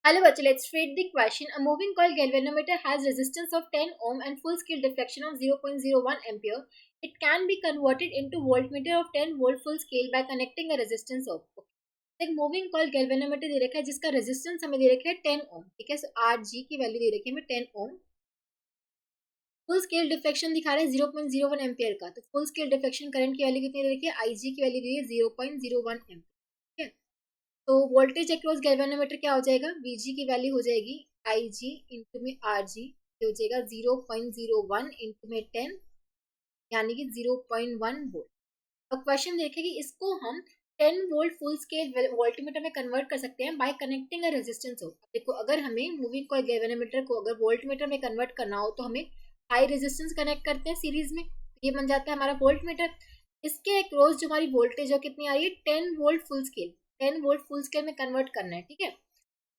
Hello बच्चे, let's read the question. A moving coil galvanometer has resistance of 10 ohm and full scale deflection of 0.01 ampere. It can be converted into voltmeter of 10 volt full scale by connecting a resistance of. एक moving coil galvanometer दे रखा है जिसका resistance हमें दे रखा है 10 ओम. ठीक है, सो R G की वैल्यू दे रखी है हमें 10 ओम. फुल स्केल डिफ्लेक्शन दिखा रहा है 0.01 एम्पियर का. तो फुल स्केल डिफ्लेक्शन करंट की वैल्यू कितनी दे रखी है? आई जी की वैल्यू दी है 0.01 एम्पियर. ठीक है, तो वोल्टेज अक्रॉस गैल्वेनोमीटर क्या हो जाएगा? वीजी की वैल्यू हो जाएगी आई जी इंटू में आर जी, हो जाएगा 0.01 इंटू में 10, यानी कि 0.1 वोल्ट. अब क्वेश्चन देखें कि इसको हम 10 वोल्ट फुल स्केल वोल्टमीटर में कन्वर्ट कर सकते हैं बाय कनेक्टिंग अ रेजिस्टेंस हो. देखो, अगर हमें मूविंग कॉइल गैल्वेनोमीटर को अगर वोल्टमीटर में कन्वर्ट करना हो तो हमें हाई रेजिस्टेंस कनेक्ट करते हैं सीरीज में, ये बन जाता है हमारा वोल्टमीटर. इसके अक्रॉस जो हमारी वोल्टेज है कितनी आ रही है? 10 volt full scale. 10 volt full scale में कन्वर्ट करना है. ठीक है,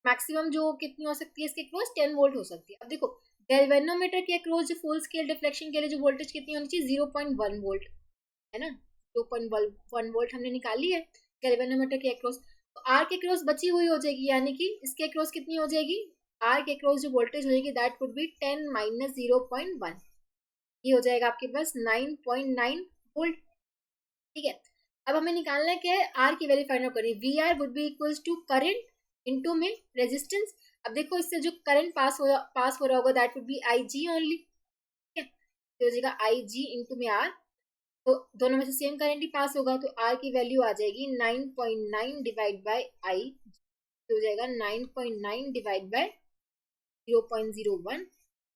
मैक्सिमम जो कितनी हो सकती है इसके अक्रॉस? 10 वोल्ट हो सकती है. अब देखो, गैल्वेनोमीटर के अक्रॉस जो फुल स्केल डिफ्लेक्शन के लिए जो वोल्टेज कितनी होनी चाहिए? 0.1 वोल्ट, है ना. 0.1 वोल्ट हमने निकाली है गैल्वेनोमीटर के अक्रॉस. तो आर के अक्रॉस बची हुई हो जाएगी, यानी कि इसके अक्रॉस कितनी हो जाएगी? आर के अक्रॉस जो वोल्टेज हो जाएगी दैट वुड बी 10 माइनस 0.1, ये हो जाएगा आपके पास 9.9 वोल्ट. ठीक है, अब हमें निकालना है क्या है? आर की वैल्यू फाइंड आउट करनी है. V R would be equals to current into में रेजिस्टेंस. अब देखो, इससे जो करंट पास हो रहा होगा that would be I G only. ठीक है, तो हो जाएगा आई जी इंटू में आर. तो दोनों में से सेम करंट ही पास होगा, तो आर की वैल्यू आ जाएगी 9.9 डिवाइड बाय आई, हो जाएगा 9.9 डिवाइड बाय 0.01.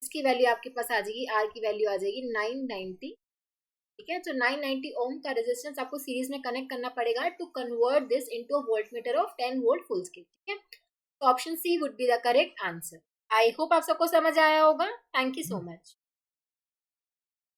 इसकी वैल्यू आपके पास आ जाएगी, आर की वैल्यू आ जाएगी 990. ठीक है, तो 990 ओम का रेजिस्टेंस आपको सीरीज में कनेक्ट करना पड़ेगा to convert this into a voltmeter of 10 volt full scale. ठीक है, तो option C would be the correct answer. I hope आप सबको समझ आया होगा. Thank you so much.